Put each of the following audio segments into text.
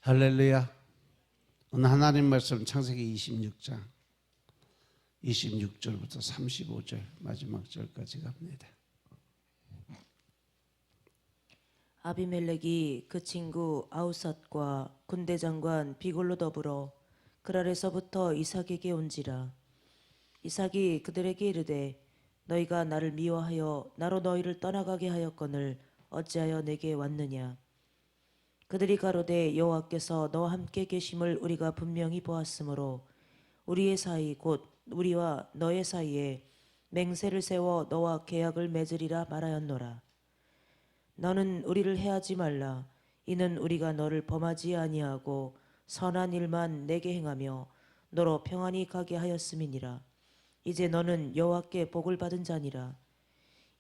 할렐루야. 오늘 하나님 말씀 창세기 26장 26절부터 35절 마지막 절까지 갑니다. 아비멜렉이 그 친구 아우삿과 군대 장관 비골로 더불어 그랄에서부터 이삭에게 온지라. 이삭이 그들에게 이르되 너희가 나를 미워하여 나로 너희를 떠나가게 하였거늘 어찌하여 내게 왔느냐. 그들이 가로되 여호와께서 너와 함께 계심을 우리가 분명히 보았으므로 우리의 사이 곧 우리와 너의 사이에 맹세를 세워 너와 계약을 맺으리라 말하였노라. 너는 우리를 해하지 말라. 이는 우리가 너를 범하지 아니하고 선한 일만 내게 행하며 너로 평안히 가게 하였음이니라. 이제 너는 여호와께 복을 받은 자니라.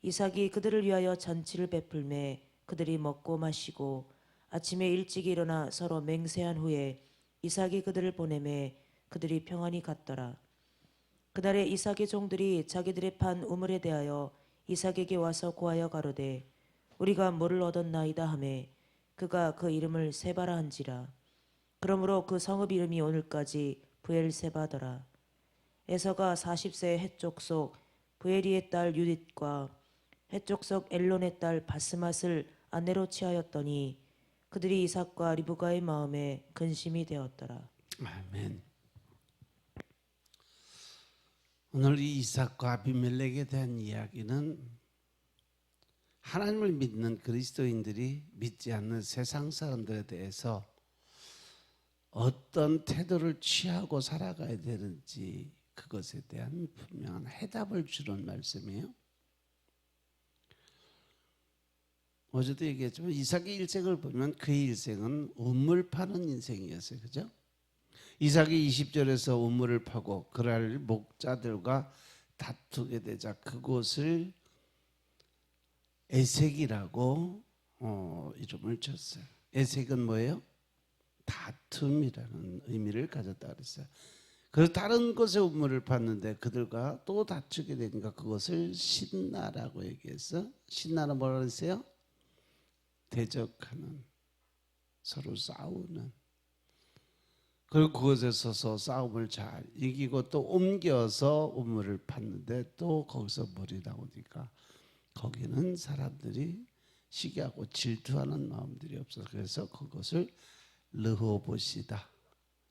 이삭이 그들을 위하여 잔치를 베풀매 그들이 먹고 마시고 아침에 일찍 일어나 서로 맹세한 후에 이삭이 그들을 보내매 그들이 평안히 갔더라. 그날에 이삭의 종들이 자기들의 판 우물에 대하여 이삭에게 와서 고하여 가로되 우리가 물을 얻었나이다 하매 그가 그 이름을 세바라 한지라. 그러므로 그 성읍 이름이 오늘까지 브엘세바더라. 에서가 40세 헷족 속 브에리의 딸 유딧과 헷족 속 엘론의 딸 바스맛을 아내로 취하였더니 그들이 이삭과 리브가의 마음에 근심이 되었더라. 아멘. 오늘 이 이삭과 아비멜렉에 대한 이야기는 하나님을 믿는 그리스도인들이 믿지 않는 세상 사람들에 대해서 어떤 태도를 취하고 살아가야 되는지 그것에 대한 분명한 해답을 주는 말씀이에요. 어제도 얘기했지만 이삭의 일생을 보면 그의 일생은 우물 파는 인생이었어요. 그죠? 이삭이 20절에서 우물을 파고 그랄 목자들과 다투게 되자 그곳을 에색이라고 이름을 줬어요. 에색은 뭐예요? 다툼이라는 의미를 가졌다 그랬어요. 그래서 다른 곳에 우물을 팠는데 그들과 또 다투게 되니까 그것을 신나라고 얘기했어. 신나는 뭐라 그랬어요? 대적하는, 서로 싸우는. 그리고 그곳에 서서 싸움을 잘 이기고 또 옮겨서 우물을 팠는데 또 거기서 물이 나오니까 거기는 사람들이 시기하고 질투하는 마음들이 없어서 그래서 그것을 르호봇이다,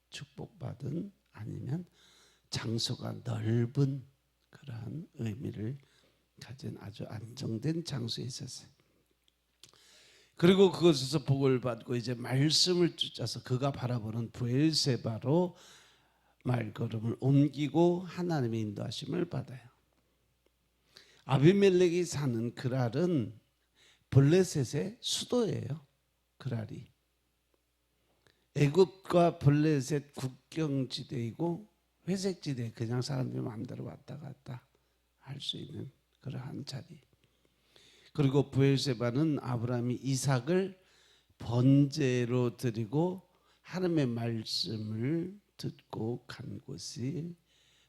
축복받은, 아니면 장소가 넓은 그러한 의미를 가진 아주 안정된 장소에 있었어요. 그리고 그곳에서 복을 받고 이제 말씀을 쫓아서 그가 바라보는 브엘세바로 말걸음을 옮기고 하나님의 인도하심을 받아요. 아비멜렉이 사는 그랄은 블레셋의 수도예요. 그랄이 애굽과 블레셋 국경지대이고 회색지대, 그냥 사람들이 마음대로 왔다 갔다 할 수 있는 그러한 자리. 그리고 브엘세바는 아브라함이 이삭을 번제로 드리고 하나님의 말씀을 듣고 간 곳이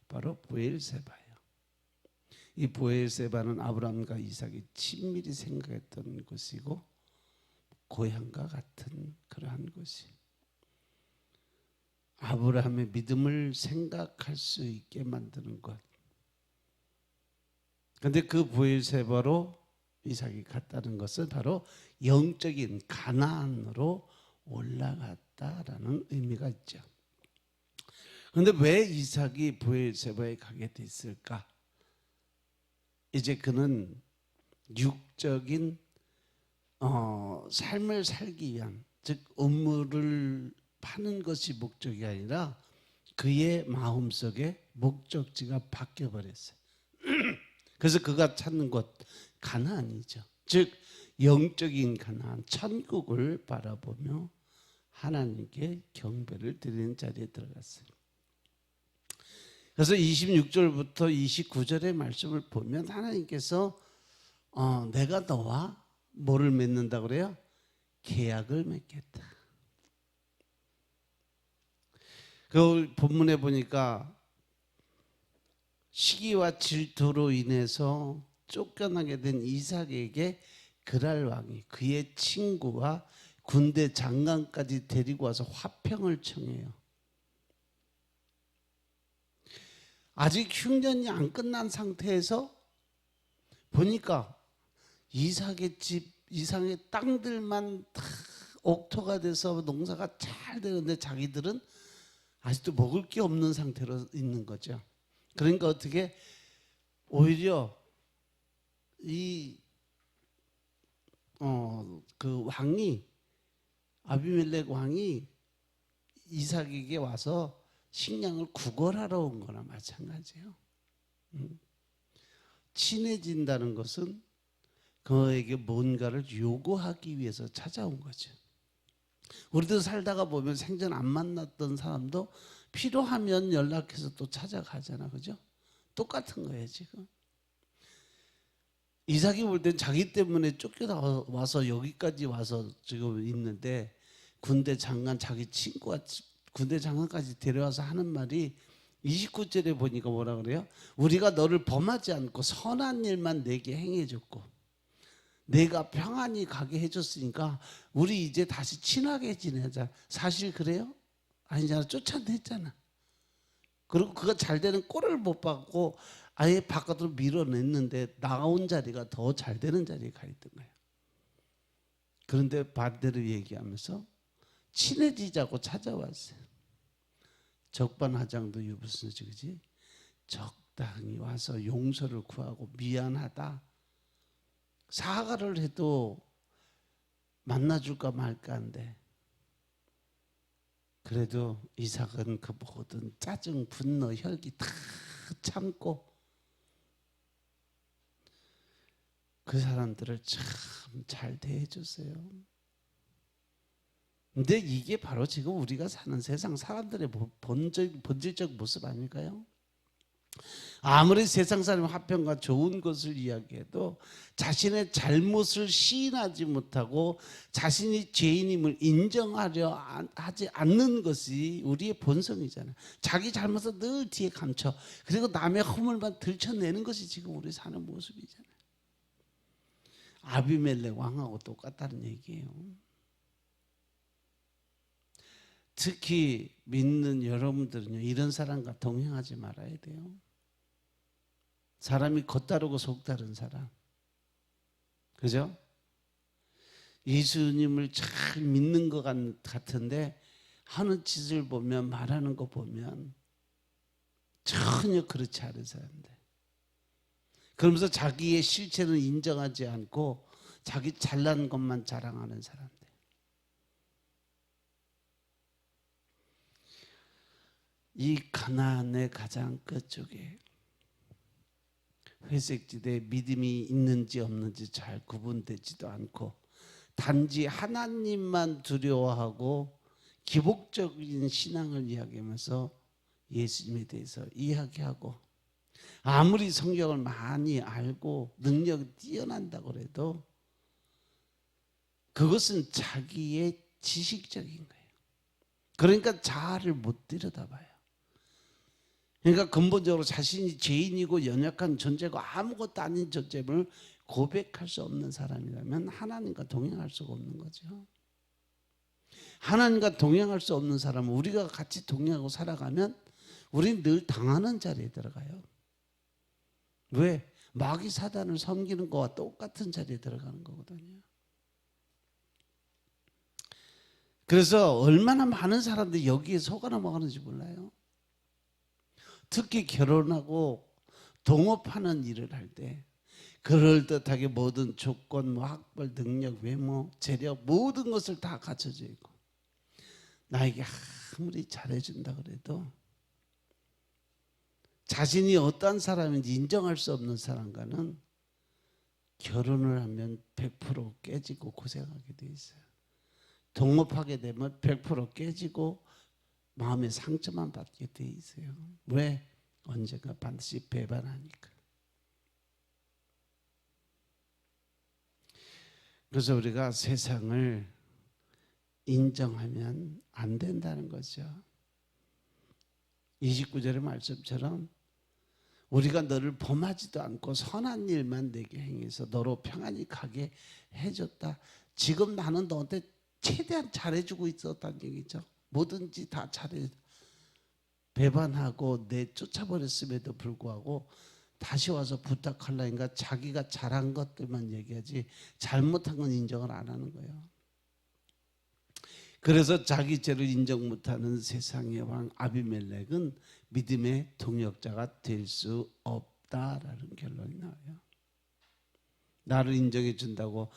바로 브엘세바예요. 이 브엘세바는 아브라함과 이삭이 친밀히 생각했던 곳이고 고향과 같은 그러한 곳이, 아브라함의 믿음을 생각할 수 있게 만드는 것. 그런데 그 브엘세바로 이삭이 갔다는 것은 바로 영적인 가나안으로 올라갔다라는 의미가 있죠. 그런데 왜 이삭이 브엘세바에 가게 됐을까? 이제 그는 육적인 삶을 살기 위한, 즉 우물을 파는 것이 목적이 아니라 그의 마음속에 목적지가 바뀌어버렸어요. 그래서 그가 찾는 곳 가나안이죠. 즉 영적인 가나안, 천국을 바라보며 하나님께 경배를 드리는 자리에 들어갔어요. 그래서 26절부터 29절의 말씀을 보면 하나님께서 내가 너와 뭐를 맺는다 그래요? 계약을 맺겠다. 그 본문에 보니까 시기와 질투로 인해서 쫓겨나게 된 이삭에게 그랄 왕이 그의 친구와 군대 장관까지 데리고 와서 화평을 청해요. 아직 흉년이 안 끝난 상태에서 보니까 이삭의 집, 이삭의 땅들만 다 옥토가 돼서 농사가 잘 되는데 자기들은 아직도 먹을 게 없는 상태로 있는 거죠. 그러니까 어떻게 오히려 그 왕이, 아비멜렉 왕이 이삭에게 와서 식량을 구걸하러 온 거나 마찬가지예요. 친해진다는 것은 그에게 뭔가를 요구하기 위해서 찾아온 거죠. 우리도 살다가 보면 생전 안 만났던 사람도 필요하면 연락해서 또 찾아가잖아, 그죠? 똑같은 거예요 지금. 이삭이 볼 땐 자기 때문에 쫓겨나와서 여기까지 와서 지금 있는데, 군대 장관, 자기 친구가 군대 장관까지 데려와서 하는 말이 29절에 보니까 뭐라 그래요? 우리가 너를 범하지 않고 선한 일만 내게 행해줬고 내가 평안히 가게 해줬으니까 우리 이제 다시 친하게 지내자. 사실 그래요? 아니잖아. 쫓아냈잖아. 그리고 그가 잘 되는 꼴을 못 받고 아예 바깥으로 밀어냈는데 나온 자리가 더 잘 되는 자리에 가 있던 거예요. 그런데 반대로 얘기하면서 친해지자고 찾아왔어요. 적반하장도 유부스지, 그지? 적당히 와서 용서를 구하고 미안하다. 사과를 해도 만나줄까 말까 한데, 그래도 이삭은 그 모든 짜증, 분노, 혈기 다 참고 그 사람들을 참 잘 대해줬어요. 근데 이게 바로 지금 우리가 사는 세상 사람들의 본질적 모습 아닐까요? 아무리 세상 사람이 화평과 좋은 것을 이야기해도 자신의 잘못을 시인하지 못하고 자신이 죄인임을 인정하려 하지 않는 것이 우리의 본성이잖아요. 자기 잘못을 늘 뒤에 감춰, 그리고 남의 허물만 들춰내는 것이 지금 우리 사는 모습이잖아요. 아비멜렉 왕하고 똑같다는 얘기예요. 특히 믿는 여러분들은요, 이런 사람과 동행하지 말아야 돼요. 사람이 겉다르고 속다른 사람, 그죠? 예수님을 잘 믿는 것 같은데 하는 짓을 보면, 말하는 거 보면 전혀 그렇지 않은 사람들, 그러면서 자기의 실체는 인정하지 않고 자기 잘난 것만 자랑하는 사람들. 이 가나안의 가장 끝쪽에 회색지대에 믿음이 있는지 없는지 잘 구분되지도 않고 단지 하나님만 두려워하고 기복적인 신앙을 이야기하면서 예수님에 대해서 이야기하고, 아무리 성경을 많이 알고 능력이 뛰어난다고 해도 그것은 자기의 지식적인 거예요. 그러니까 자아를 못 들여다봐요. 그러니까 근본적으로 자신이 죄인이고 연약한 존재고 아무것도 아닌 존재를 고백할 수 없는 사람이라면 하나님과 동행할 수가 없는 거죠. 하나님과 동행할 수 없는 사람은 우리가 같이 동행하고 살아가면 우리는 늘 당하는 자리에 들어가요. 왜? 마귀 사단을 섬기는 거와 똑같은 자리에 들어가는 거거든요. 그래서 얼마나 많은 사람들이 여기에 속아 넘어가는지 몰라요. 특히 결혼하고 동업하는 일을 할 때 그럴듯하게 모든 조건, 학벌, 능력, 외모, 재력 모든 것을 다 갖춰져 있고 나에게 아무리 잘해준다 그래도 자신이 어떤 사람인지 인정할 수 없는 사람과는 결혼을 하면 100% 깨지고 고생하게 돼 있어요. 동업하게 되면 100% 깨지고 마음의 상처만 받게 돼 있어요. 왜? 언젠가 반드시 배반하니까. 그래서 우리가 세상을 인정하면 안 된다는 거죠. 29절의 말씀처럼 우리가 너를 범하지도 않고 선한 일만 내게 행해서 너로 평안히 가게 해줬다. 지금 나는 너한테 최대한 잘해주고 있었다는 얘기죠. 뭐든지 다 잘해. 배반하고 내쫓아버렸음에도 불구하고 다시 와서 부탁하려니까 자기가 잘한 것들만 얘기하지 잘못한 건 인정을 안 하는 거예요. 그래서 자기 죄를 인정 못하는 세상의 왕 아비멜렉은 믿음의 동역자가 될 수 없다라는 결론이 나와요. 나를 인정해 준다고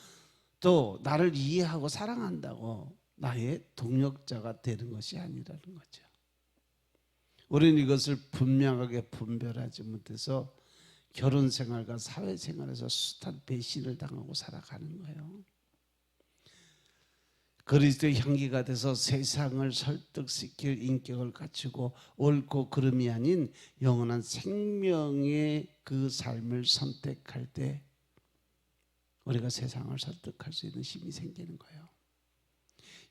또 나를 이해하고 사랑한다고 나의 동역자가 되는 것이 아니라는 거죠. 우리는 이것을 분명하게 분별하지 못해서 결혼 생활과 사회 생활에서 숱한 배신을 당하고 살아가는 거예요. 그리스도의 향기가 돼서 세상을 설득시킬 인격을 갖추고 옳고 그름이 아닌 영원한 생명의 그 삶을 선택할 때 우리가 세상을 설득할 수 있는 힘이 생기는 거예요.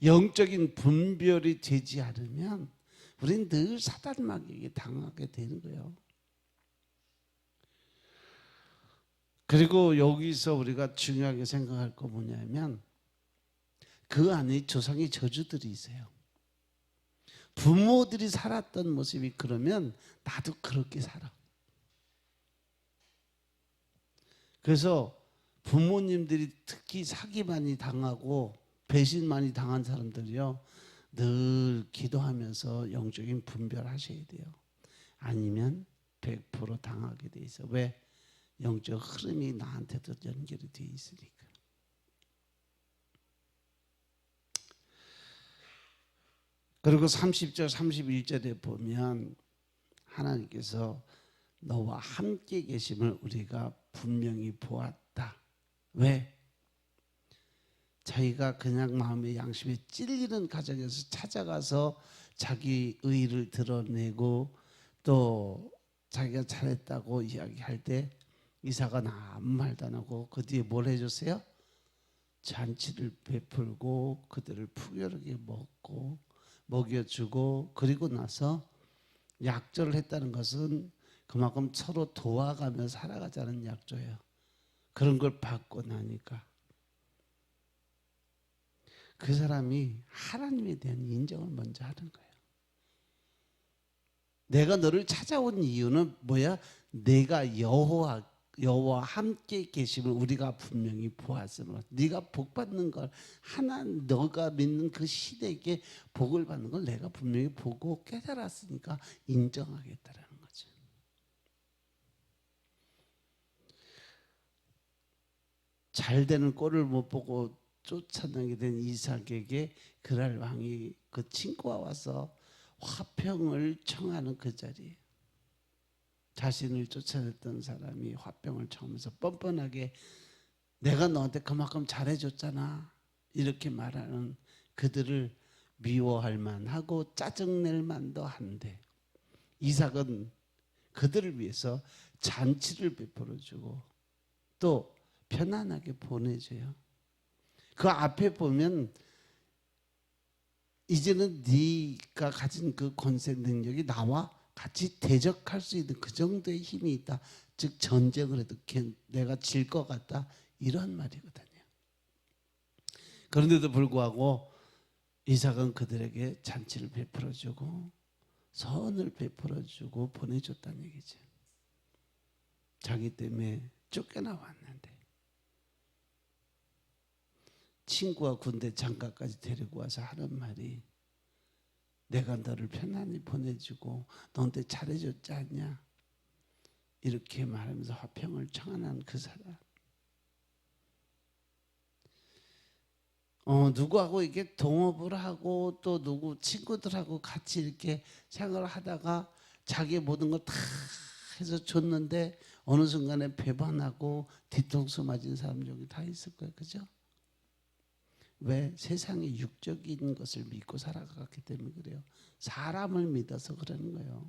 영적인 분별이 되지 않으면 우리는 늘 사단마귀에게 당하게 되는 거예요. 그리고 여기서 우리가 중요하게 생각할 거 뭐냐면 그 안에 조상의 저주들이 있어요. 부모들이 살았던 모습이 그러면 나도 그렇게 살아. 그래서 부모님들이 특히 사기 많이 당하고 배신 많이 당한 사람들이요, 늘 기도하면서 영적인 분별하셔야 돼요. 아니면 100% 당하게 돼 있어. 왜? 영적 흐름이 나한테도 연결이 돼 있으니까. 그리고 30절 31절에 보면 하나님께서 너와 함께 계심을 우리가 분명히 보았다. 왜? 자기가 그냥 마음의 양심에 찔리는 가정에서 찾아가서 자기 의의를 드러내고 또 자기가 잘했다고 이야기할 때 이사가 아무 말도 안 하고 그 뒤에 뭘 해줬어요? 잔치를 베풀고 그들을 풍요롭게 먹여주고, 그리고 나서 약조를 했다는 것은 그만큼 서로 도와가며 살아가자는 약조예요. 그런 걸 받고 나니까 그 사람이 하나님에 대한 인정을 먼저 하는 거예요. 내가 너를 찾아온 이유는 뭐야? 내가 여호와 함께 계심을 우리가 분명히 보았으므로 네가 복 받는 걸, 너가 믿는 그 신에게 복을 받는 걸 내가 분명히 보고 깨달았으니까 인정하겠다라는 거죠. 잘 되는 꼴을 못 보고 쫓아내게 된 이삭에게 그랄 왕이 그 친구가 와서 화평을 청하는 그 자리에 자신을 쫓아냈던 사람이 화평을 청하면서 뻔뻔하게 내가 너한테 그만큼 잘해줬잖아 이렇게 말하는 그들을 미워할 만하고 짜증낼 만도 한데, 이삭은 그들을 위해서 잔치를 베풀어주고 또 편안하게 보내줘요. 그 앞에 보면 이제는 네가 가진 그 권세 능력이 나와 같이 대적할 수 있는 그 정도의 힘이 있다. 즉 전쟁을 해도 내가 질 것 같다. 이런 말이거든요. 그런데도 불구하고 이삭은 그들에게 잔치를 베풀어주고 선을 베풀어주고 보내줬다는 얘기죠. 자기 때문에 쫓겨나왔는데 친구와 군대 장갑까지 데리고 와서 하는 말이 내가 너를 편안히 보내주고 너한테 잘해줬지 않냐 이렇게 말하면서 화평을 청하는 그 사람, 누구하고 이렇게 동업을 하고 또 누구 친구들하고 같이 이렇게 생활을 하다가 자기의 모든 걸 다 해서 줬는데 어느 순간에 배반하고 뒤통수 맞은 사람 여기 다 있을 거예요. 그죠? 왜? 세상의 육적인 것을 믿고 살아갔기 때문에 그래요. 사람을 믿어서 그러는 거예요.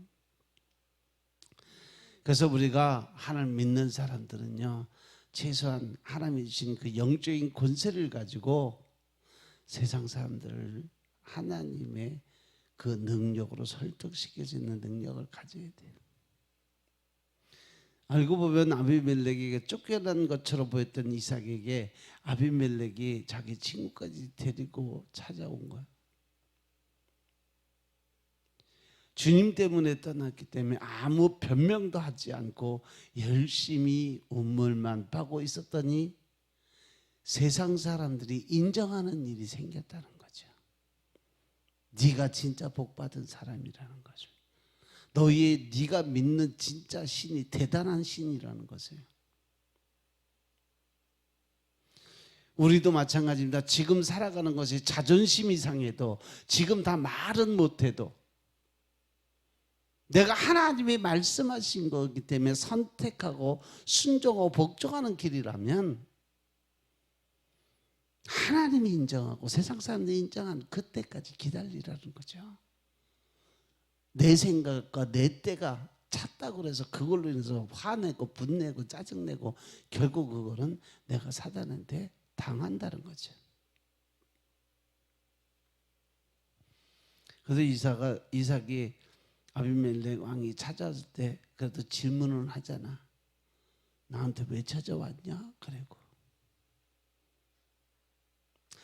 그래서 우리가 하나님 믿는 사람들은요, 최소한 하나님이 주신 그 영적인 권세를 가지고 세상 사람들을 하나님의 그 능력으로 설득시킬 수 있는 능력을 가져야 돼요. 알고 보면 아비멜렉에게 쫓겨난 것처럼 보였던 이삭에게 아비멜렉이 자기 친구까지 데리고 찾아온 거예요. 주님 때문에 떠났기 때문에 아무 변명도 하지 않고 열심히 우물만 파고 있었더니 세상 사람들이 인정하는 일이 생겼다는 거죠. 네가 진짜 복받은 사람이라는 거죠. 네가 믿는 진짜 신이 대단한 신이라는 것이에요. 우리도 마찬가지입니다. 지금 살아가는 것이 자존심이 상해도, 지금 다 말은 못해도 내가 하나님이 말씀하신 거기 때문에 선택하고 순종하고 복종하는 길이라면 하나님이 인정하고 세상 사람들이 인정하는 그때까지 기다리라는 거죠. 내 생각과 내 때가 찼다고 해서 그걸로 인해서 화내고 분내고 짜증내고 결국 그거는 내가 사단한테 당한다는 거죠. 그래서 이삭이 아비멜렉 왕이 찾아왔을 때 그래도 질문을 하잖아. 나한테 왜 찾아왔냐? 그리고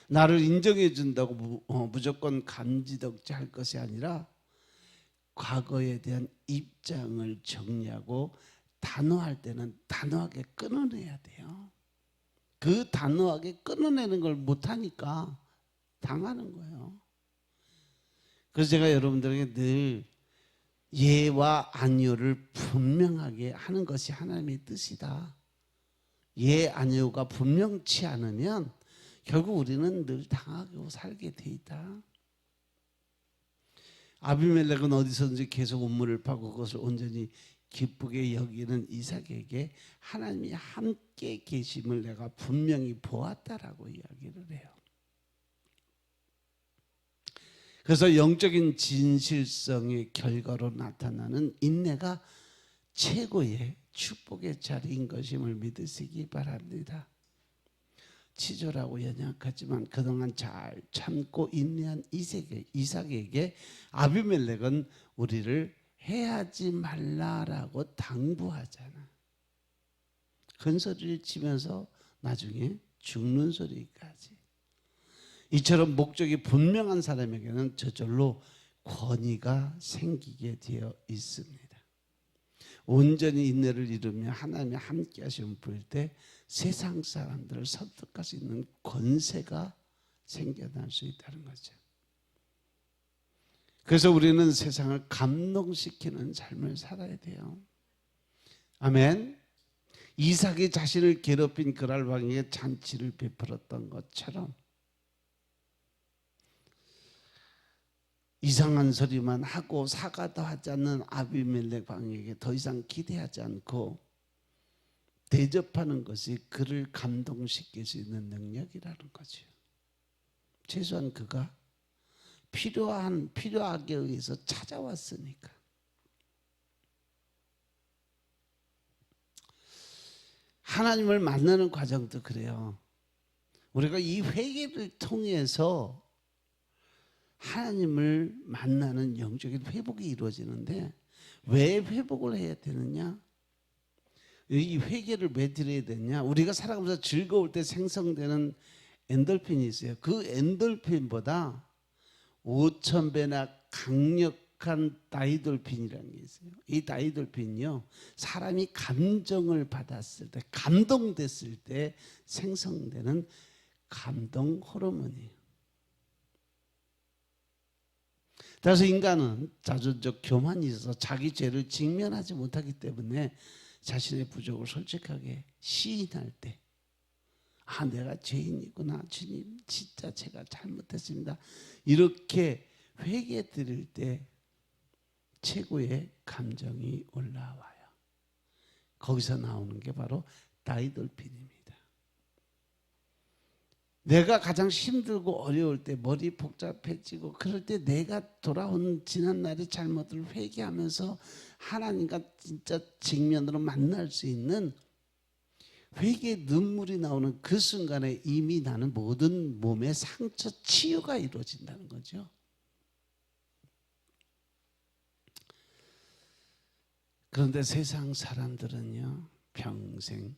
나를 인정해 준다고 무조건 감지덕지 할 것이 아니라 과거에 대한 입장을 정리하고 단호할 때는 단호하게 끊어내야 돼요. 그 단호하게 끊어내는 걸 못하니까 당하는 거예요. 그래서 제가 여러분들에게 늘 예와 아니오를 분명하게 하는 것이 하나님의 뜻이다. 예, 아니오가 분명치 않으면 결국 우리는 늘 당하고 살게 돼 있다. 아비멜렉은 어디서든지 계속 우물을 파고 그것을 온전히 기쁘게 여기는 이삭에게 하나님이 함께 계심을 내가 분명히 보았다라고 이야기를 해요. 그래서 영적인 진실성의 결과로 나타나는 인내가 최고의 축복의 자리인 것임을 믿으시기 바랍니다. 치졸하고 연약하지만 그동안 잘 참고 인내한 이삭에게 아비멜렉은 우리를 해하지 말라라고 당부하잖아. 큰 소리를 치면서 나중에 죽는 소리까지. 이처럼 목적이 분명한 사람에게는 저절로 권위가 생기게 되어 있습니다. 온전히 인내를 이루며 하나님의 함께 하심을 보일 때 세상 사람들을 설득할 수 있는 권세가 생겨날 수 있다는 거죠. 그래서 우리는 세상을 감동시키는 삶을 살아야 돼요. 아멘. 이삭이 자신을 괴롭힌 그랄 왕에게 잔치를 베풀었던 것처럼 이상한 소리만 하고 사과도 하지 않는 아비멜렉 왕에게 더 이상 기대하지 않고 대접하는 것이 그를 감동시킬 수 있는 능력이라는 거죠. 최소한 그가 필요하게 의해서 찾아왔으니까. 하나님을 만나는 과정도 그래요. 우리가 이 회개를 통해서 하나님을 만나는 영적인 회복이 이루어지는데 왜 회복을 해야 되느냐? 이 회개를 왜 드려야 되냐? 우리가 살아가면서 즐거울 때 생성되는 엔돌핀이 있어요. 그 엔돌핀보다 5,000배나 강력한 다이돌핀이라는 게 있어요. 이 다이돌핀이요, 사람이 감정을 받았을 때, 감동됐을 때 생성되는 감동 호르몬이에요. 따라서 인간은 자존적 교만이 있어서 자기 죄를 직면하지 못하기 때문에 자신의 부족을 솔직하게 시인할 때, 아, 내가 죄인이구나, 주님 진짜 제가 잘못했습니다, 이렇게 회개 드릴 때 최고의 감정이 올라와요. 거기서 나오는 게 바로 다이돌핀입니다. 내가 가장 힘들고 어려울 때, 머리 복잡해지고 그럴 때 내가 돌아온 지난날의 잘못을 회개하면서 하나님과 진짜 직면으로 만날 수 있는 회개의 눈물이 나오는 그 순간에 이미 나는 모든 몸의 상처 치유가 이루어진다는 거죠. 그런데 세상 사람들은요, 평생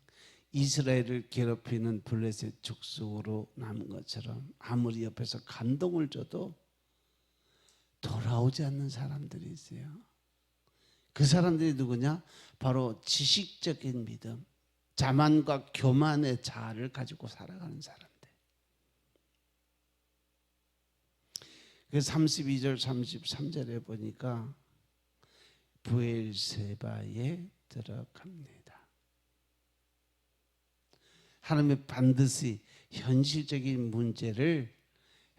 이스라엘을 괴롭히는 블레셋 족속으로 남은 것처럼 아무리 옆에서 감동을 줘도 돌아오지 않는 사람들이 있어요. 그 사람들이 누구냐? 바로 지식적인 믿음, 자만과 교만의 자아를 가지고 살아가는 사람들. 그 32절 33절에 보니까 브엘세바에 들어갑니다. 하나님이 반드시 현실적인 문제를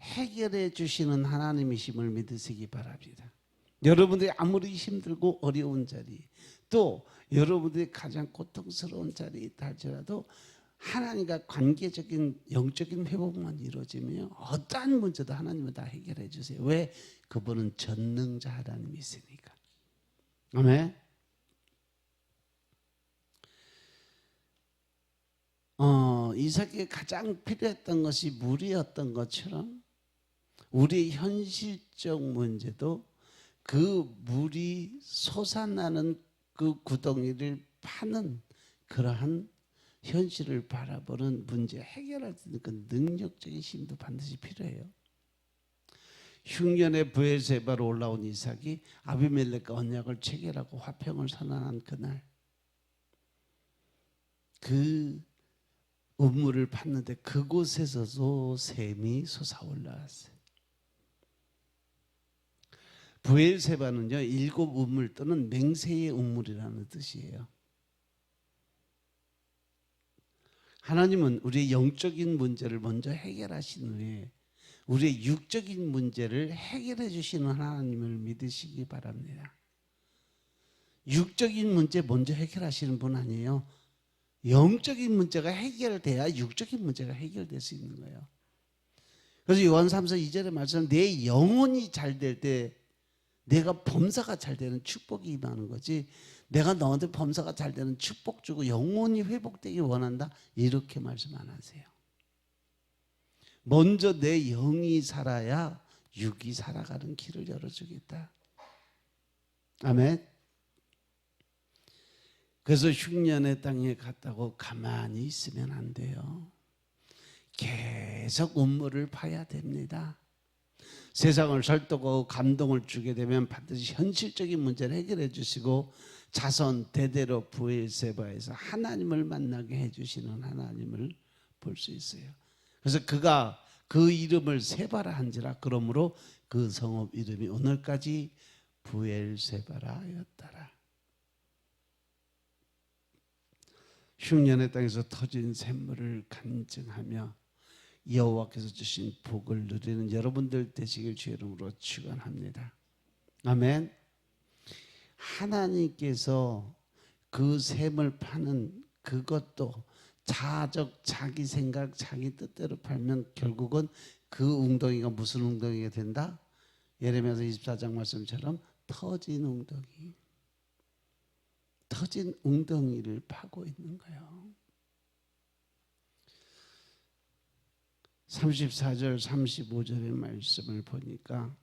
해결해 주시는 하나님이심을 믿으시기 바랍니다. 여러분들이 아무리 힘들고 어려운 자리, 또 여러분들이 가장 고통스러운 자리에 있다 할지라도 하나님과 관계적인 영적인 회복만 이루어지면 어떠한 문제도 하나님은 다 해결해 주세요. 왜? 그분은 전능자 하나님이 있으니까. 아멘. 이삭에게 가장 필요했던 것이 물이었던 것처럼 우리의 현실적 문제도 그 물이 솟아나는 그 구덩이를 파는 그러한 현실을 바라보는 문제 해결할 수 있는 그 능력적인 힘도 반드시 필요해요. 흉년에 브엘세바로 올라온 이삭이 아비멜렉과 언약을 체결하고 화평을 선언한 그날, 그 우물을 팠는데 그곳에서도 샘이 솟아올라왔어요. 브엘세바는요, 7 우물 또는 맹세의 우물이라는 뜻이에요. 하나님은 우리의 영적인 문제를 먼저 해결하신 후에 우리의 육적인 문제를 해결해 주시는 하나님을 믿으시기 바랍니다. 육적인 문제 먼저 해결하시는 분 아니에요. 영적인 문제가 해결돼야 육적인 문제가 해결될 수 있는 거예요. 그래서 요한 3서 2절의 말씀, 내 영혼이 잘 될 때 내가 범사가 잘 되는 축복이 임하는 거지, 내가 너한테 범사가 잘 되는 축복 주고 영혼이 회복되기 원한다 이렇게 말씀 안 하세요. 먼저 내 영이 살아야 육이 살아가는 길을 열어주겠다. 아멘. 그래서 흉년의 땅에 갔다고 가만히 있으면 안 돼요. 계속 우물을 파야 됩니다. 세상을 설득하고 감동을 주게 되면 반드시 현실적인 문제를 해결해 주시고 자손 대대로 브엘세바에서 하나님을 만나게 해주시는 하나님을 볼 수 있어요. 그래서 그가 그 이름을 세바라 한지라, 그러므로 그 성읍 이름이 오늘까지 브엘세바라였더라. 흉년의 땅에서 터진 샘물을 간증하며 여호와께서 주신 복을 누리는 여러분들 되시길 주의 이름으로 축원합니다. 아멘. 하나님께서 그 샘을 파는 그것도 자아적 자기 생각 자기 뜻대로 팔면 결국은 그 웅덩이가 무슨 웅덩이가 된다? 예레미야서 24장 말씀처럼 터진 웅덩이, 터진 웅덩이를 파고 있는 거예요. 34절 35절의 말씀을 보니까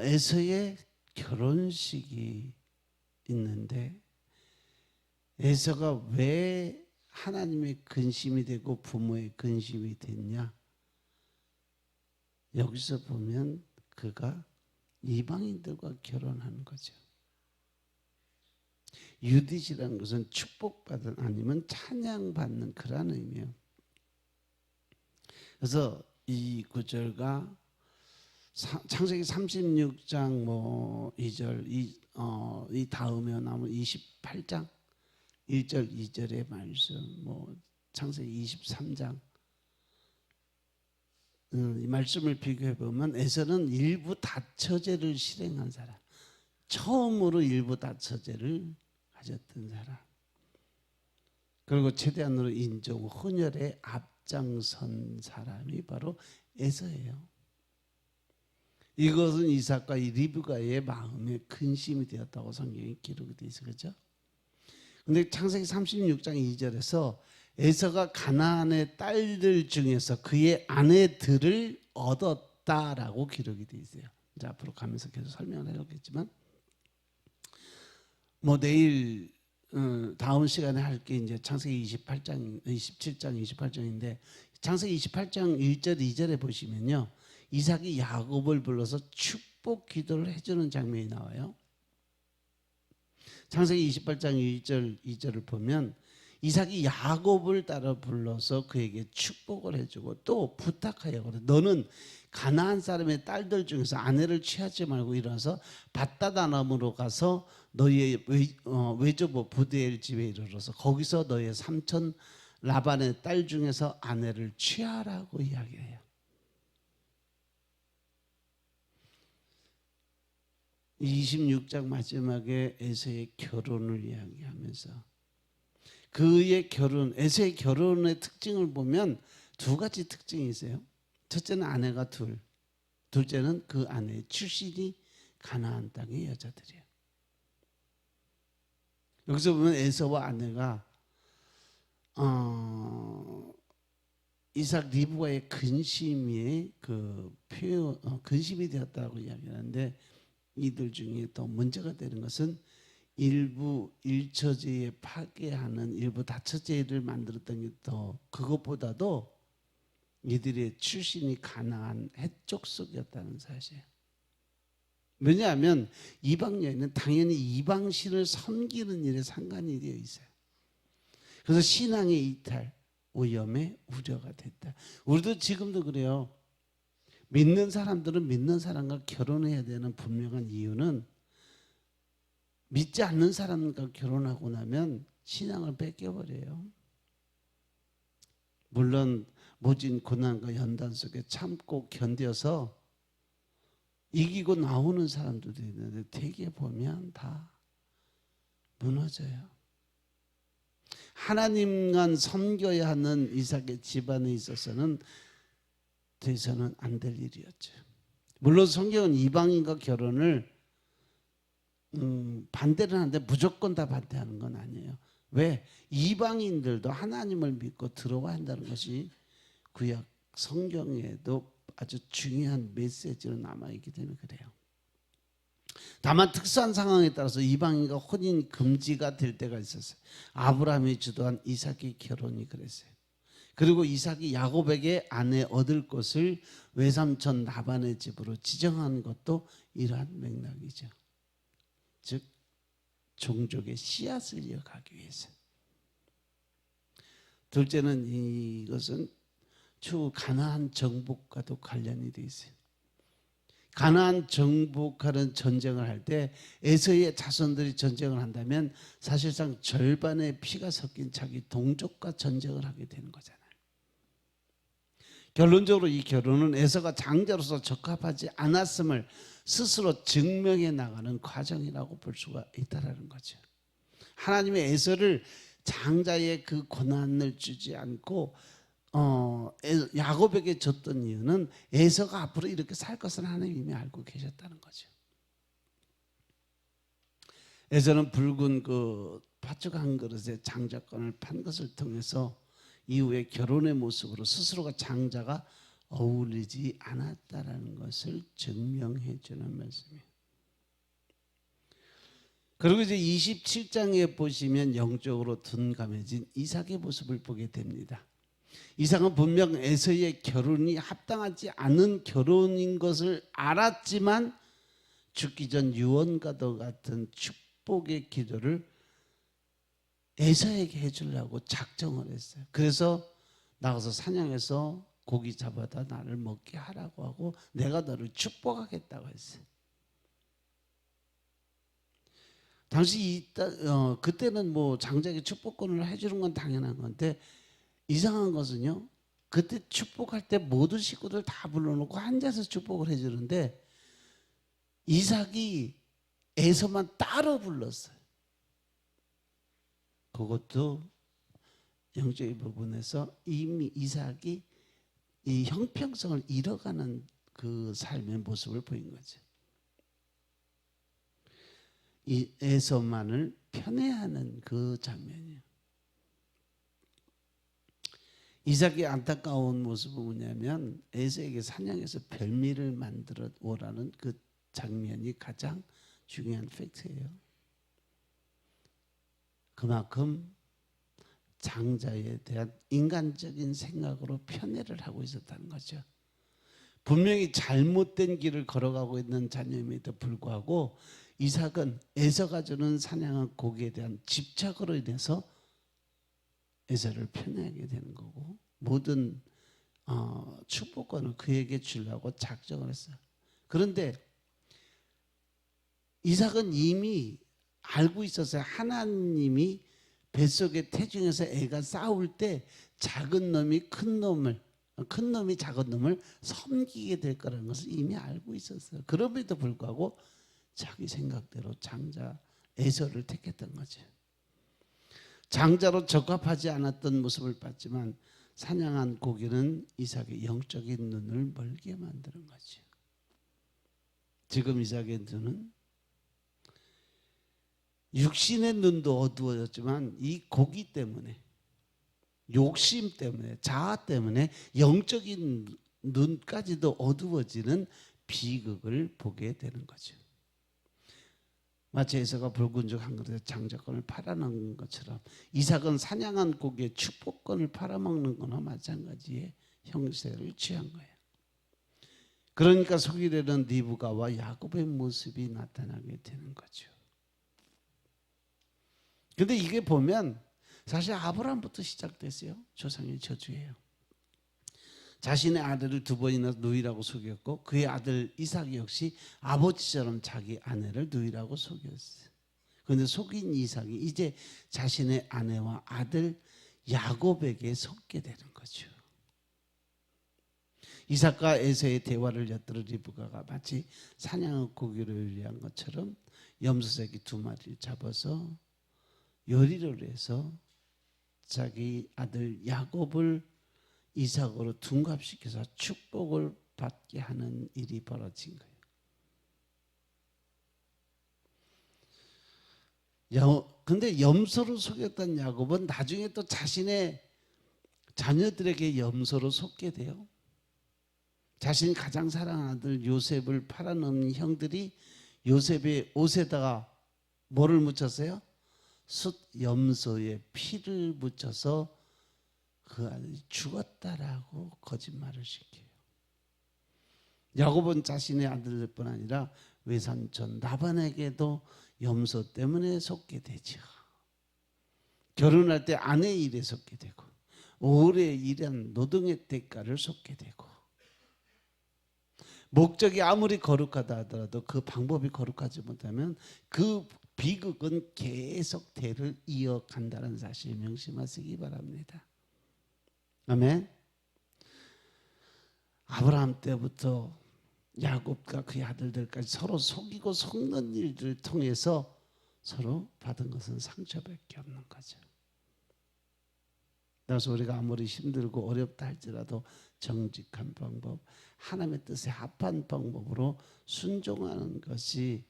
에서의 결혼식이 있는데 에서가 왜 하나님의 근심이 되고 부모의 근심이 됐냐? 여기서 보면 그가 이방인들과 결혼하는 거죠. 유디시라는 것은 축복받은 아니면 찬양받는 그런 의미예요. 그래서 이 구절과 창세기 36장 2절 이 다음에 나오는 28장 1절 2절의 말씀, 창세기 23장 이 말씀을 비교해 보면 에서는 일부 다처제를 실행한 사람, 처음으로 일부 다처제를 가졌던 사람, 그리고 최대한으로 인종 혼혈에 앞장선 사람이 바로 에서예요. 이것은 이삭과 이 리브가의 마음에 근심이 되었다고 성경에 기록이 되어 있어요. 그렇죠? 근데 창세기 36장 2절에서 에서가 가나안의 딸들 중에서 그의 아내들을 얻었다라고 기록이 되어 있어요. 이제 앞으로 가면서 계속 설명을 해보겠지만, 뭐 내일 다음 시간에 할 게 이제 창세기 28장, 27장, 28장인데 창세기 28장 1절, 2절에 보시면요. 이삭이 야곱을 불러서 축복 기도를 해주는 장면이 나와요. 창세기 28장 1절, 2절을 보면 이삭이 야곱을 따라 불러서 그에게 축복을 해주고 또 부탁하여 그래. 너는 가나안 사람의 딸들 중에서 아내를 취하지 말고 일어나서 밧다다남으로 가서 너희의 외조부 부대엘 집에 이르러서 거기서 너희의 삼촌 라반의 딸 중에서 아내를 취하라고 이야기해요. 26장 마지막에 에서의 결혼을 이야기하면서 그의 결혼, 에서의 결혼의 특징을 보면 두 가지 특징이 있어요. 첫째는 아내가 둘째는 그 아내의 출신이 가나안 땅의 여자들이에요. 여기서 보면 에서와 아내가 이삭 리브가의 근심이 근심이 되었다고 이야기하는데 이들 중에 또 문제가 되는 것은 일부 일처제에 파괴하는 일부 다처제를 만들었던 게 더 그것보다도 이들의 출신이 가나안 해쪽 속이었다는 사실이에요. 왜냐하면 이방 여인은 당연히 이방 신을 섬기는 일에 상관이 되어 있어요. 그래서 신앙의 이탈, 오염에 우려가 됐다. 우리도 지금도 그래요. 믿는 사람들은 믿는 사람과 결혼해야 되는 분명한 이유는 믿지 않는 사람과 결혼하고 나면 신앙을 뺏겨버려요. 물론 모진 고난과 연단 속에 참고 견뎌서 이기고 나오는 사람들도 있는데 대개 보면 다 무너져요. 하나님만 섬겨야 하는 이삭의 집안에 있어서는 돼서는 안 될 일이었죠. 물론 성경은 이방인과 결혼을 반대를 하는데 무조건 다 반대하는 건 아니에요. 왜? 이방인들도 하나님을 믿고 들어와야 한다는 것이 구약 성경에도 아주 중요한 메시지로 남아있기 때문에 그래요. 다만 특수한 상황에 따라서 이방인과 혼인 금지가 될 때가 있었어요. 아브라함이 주도한 이삭의 결혼이 그랬어요. 그리고 이삭이 야곱에게 아내 얻을 것을 외삼촌 라반의 집으로 지정한 것도 이러한 맥락이죠. 즉 종족의 씨앗을 이어가기 위해서. 둘째는 이것은 추후 가나안 정복과도 관련이 되어 있어요. 가나안 정복하는 전쟁을 할 때 에서의 자손들이 전쟁을 한다면 사실상 절반의 피가 섞인 자기 동족과 전쟁을 하게 되는 거잖아요. 결론적으로 이 결혼은 에서가 장자로서 적합하지 않았음을 스스로 증명해 나가는 과정이라고 볼 수가 있다는 거죠. 하나님의 에서를 장자의 그 고난을 주지 않고 야곱에게 줬던 이유는 에서가 앞으로 이렇게 살 것을 하나님이 이미 알고 계셨다는 거죠. 에서는 붉은 그 팥죽 한 그릇에 장자권을 판 것을 통해서 이후에 결혼의 모습으로 스스로가 장자가 어울리지 않았다라는 것을 증명해 주는 말씀이에요. 그리고 이제 27장에 보시면 영적으로 둔감해진 이삭의 모습을 보게 됩니다. 이삭은 분명 에서의 결혼이 합당하지 않은 결혼인 것을 알았지만 죽기 전 유언과도 같은 축복의 기도를 에서에게 해주려고 작정을 했어요. 그래서 나가서 사냥해서 고기 잡아다 나를 먹게 하라고 하고 내가 너를 축복하겠다고 했어요. 당시 그때는 뭐 장자에게 축복권을 해주는 건 당연한 건데 이상한 것은요. 그때 축복할 때 모든 식구들 다 불러놓고 앉아서 축복을 해주는데 이삭이 에서만 따로 불렀어요. 그것도 영적인 부분에서 이미 이삭이 이 형평성을 잃어가는 그 삶의 모습을 보인 거죠. 이 에서만을 편애하는 그 장면이에요. 이삭이 안타까운 모습은 뭐냐면 에서에게 사냥해서 별미를 만들어 오라는 그 장면이 가장 중요한 팩트예요. 그만큼 장자에 대한 인간적인 생각으로 편애를 하고 있었다는 거죠. 분명히 잘못된 길을 걸어가고 있는 자녀임에도 불구하고 이삭은 에서가 주는 사냥한 고기에 대한 집착으로 인해서 에서를 편애하게 되는 거고, 모든 축복권을 그에게 주려고 작정을 했어요. 그런데 이삭은 이미 알고 있었어요. 하나님이 뱃속에 태중에서 애가 싸울 때 작은 놈이 큰 놈이 작은 놈을 섬기게 될 거라는 것을 이미 알고 있었어요. 그럼에도 불구하고 자기 생각대로 장자 에서를 택했던 거죠. 장자로 적합하지 않았던 모습을 봤지만 사냥한 고기는 이삭의 영적인 눈을 멀게 만드는 거죠. 지금 이삭의 눈은 육신의 눈도 어두워졌지만 이 고기 때문에, 욕심 때문에, 자아 때문에 영적인 눈까지도 어두워지는 비극을 보게 되는 거죠. 마치 에서가 붉은 죽 한 그릇에 장자권을 팔아먹는 것처럼 이삭은 사냥한 고기의 축복권을 팔아먹는 거나 마찬가지의 형세를 취한 거예요. 그러니까 속이려는 리브가와 야곱의 모습이 나타나게 되는 거죠. 근데 이게 보면 사실 아브라함부터 시작됐어요. 조상의 저주예요. 자신의 아들을 두 번이나 누이라고 속였고 그의 아들 이삭 역시 아버지처럼 자기 아내를 누이라고 속였어요. 그런데 속인 이삭이 이제 자신의 아내와 아들 야곱에게 속게 되는 거죠. 이삭과 에서의 대화를 엿들은 리브가가 마치 사냥의 고기를 요리한 것처럼 염소새끼 2마리를 잡아서 요리를 해서 자기 아들 야곱을 이삭으로 둔갑시켜서 축복을 받게 하는 일이 벌어진 거예요. 근데 염소로 속였던 야곱은 나중에 또 자신의 자녀들에게 염소로 속게 돼요. 자신이 가장 사랑하는 아들 요셉을 팔아넘는 형들이 요셉의 옷에다가 뭐를 묻혔어요? 숫 염소의 피를 묻혀서 그 아들이 죽었다라고 거짓말을 시켜요. 야곱은 자신의 아들뿐 아니라 외삼촌 라반에게도 염소 때문에 속게 되죠. 결혼할 때 아내 일에 속게 되고 오래 일한 노동의 대가를 속게 되고 목적이 아무리 거룩하다 하더라도 그 방법이 거룩하지 못하면 그 비극은 계속 대를 이어간다는 사실 명심하시기 바랍니다. 아멘. 아브라함 때부터 야곱과 그의 아들들까지 서로 속이고 속는 일들을 통해서 서로 받은 것은 상처밖에 없는 거죠. 그래서 우리가 아무리 힘들고 어렵다 할지라도 정직한 방법, 하나님의 뜻에 합한 방법으로 순종하는 것이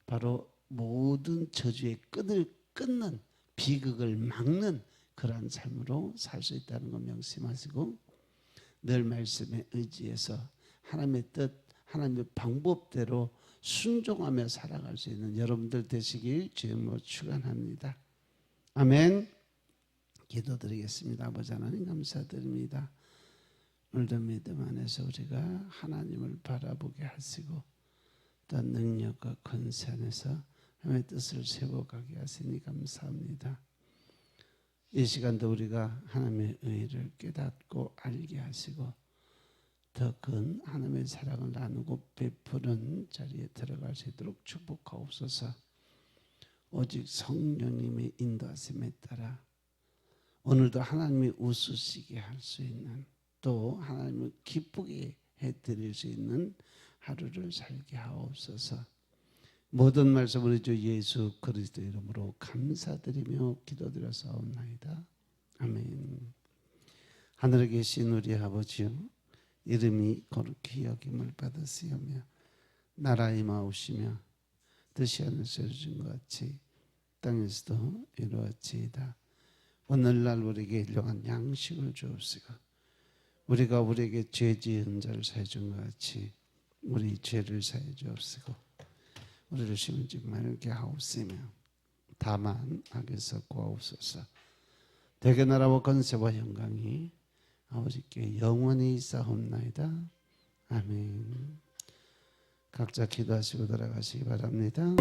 바로 모든 저주의 끈을 끊는, 비극을 막는 그러한 삶으로 살 수 있다는 거 명심하시고 늘 말씀에 의지해서 하나님의 뜻, 하나님의 방법대로 순종하며 살아갈 수 있는 여러분들 되시길 주님으로 축원합니다. 아멘. 기도드리겠습니다. 아버지 하나님 감사드립니다. 오늘도 믿음 안에서 우리가 하나님을 바라보게 하시고 또 능력과 권세 안에서 하나님의 뜻을 세워가게 하시니 감사합니다. 이 시간도 우리가 하나님의 의를 깨닫고 알게 하시고 더 큰 하나님의 사랑을 나누고 베푸는 자리에 들어갈 수 있도록 축복하옵소서. 오직 성령님의 인도하심에 따라 오늘도 하나님이 웃으시게 할 수 있는 또 하나님을 기쁘게 해드릴 수 있는 하루를 살게 하옵소서. 모든 말씀 우리 주 예수 그리스도 이름으로 감사드리며 기도드려사옵나이다. 아멘. 하늘에 계신 우리 아버지요 이름이 거룩히 여김을 받으시오며 나라의 마오시며 뜻이 하늘에서 이루어진 것 같이 땅에서도 이루어지이다. 오늘날 우리에게 일용한 양식을 주옵시고 우리가 우리에게 죄 지은 자를 사해 준 것 같이 우리 죄를 사해 주옵시고 우리를 시험지 말게 하옵시며 다만 악에서 구하옵소서. 대개 나라와 건세와 영광이 아버지께 영원히 있사옵나이다. 아멘. 각자 기도하시고 돌아가시기 바랍니다.